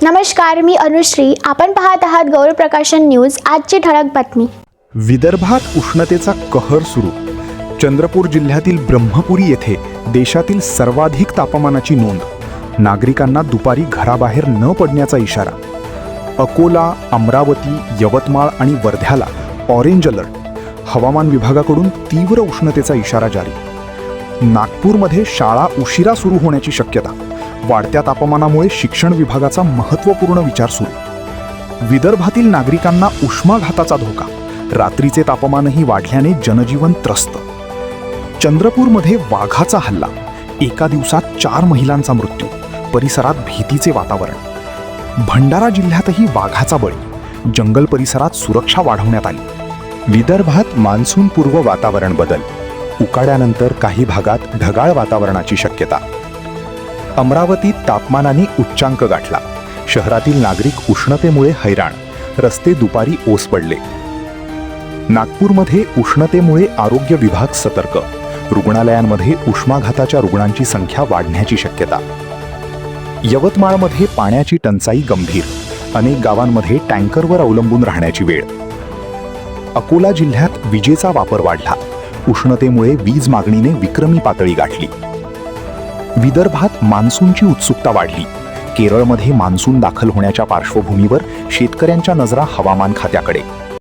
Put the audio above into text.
नमस्कार, मी अनुश्री. आपण पाहत आहात गौरव प्रकाशन न्यूज. आजची ठळक बातमी. विदर्भात उष्णतेचा कहर सुरू. चंद्रपूर जिल्ह्यातील ब्रह्मपुरी येथे देशातील सर्वाधिक तापमानाची नोंद. नागरिकांना दुपारी घराबाहेर न पडण्याचा इशारा. अकोला, अमरावती, यवतमाळ आणि वर्ध्याला ऑरेंज अलर्ट. हवामान विभागाकडून तीव्र उष्णतेचा इशारा जारी. नागपूरमध्ये शाळा उशिरा सुरू होण्याची शक्यता. वाढत्या तापमानामुळे शिक्षण विभागाचा महत्त्वपूर्ण विचार सुरू. विदर्भातील नागरिकांना उष्माघाताचा धोका. रात्रीचे तापमानही वाढल्याने जनजीवन त्रस्त. चंद्रपूरमध्ये वाघाचा हल्ला. एका दिवसात 4 महिलांचा मृत्यू. परिसरात भीतीचे वातावरण. भंडारा जिल्ह्यातही वाघाचा बळी. जंगल परिसरात सुरक्षा वाढवण्यात आली. विदर्भात मान्सूनपूर्व वातावरण बदल. उकाड्यानंतर काही भागात ढगाळ वातावरणाची शक्यता. अमरावतीत तापमानाने उच्चांक गाठला. शहरातील नागरिक उष्णतेमुळे हैराण. रस्ते दुपारी ओस पडले. नागपूरमध्ये उष्णतेमुळे आरोग्य विभाग सतर्क. रुग्णालयांमध्ये उष्माघाताच्या रुग्णांची संख्या वाढण्याची शक्यता. यवतमाळमध्ये पाण्याची टंचाई गंभीर. अनेक गावांमध्ये टँकरवर अवलंबून राहण्याची वेळ. अकोला जिल्ह्यात विजेचा वापर वाढला. उष्णतेमुळे वीज मागणीने विक्रमी पातळी गाठली. विदर्भात मान्सूनची उत्सुकता वाढली. केरळमध्ये मान्सून दाखल होण्याच्या पार्श्वभूमीवर शेतकऱ्यांच्या नजरा हवामान खात्याकडे.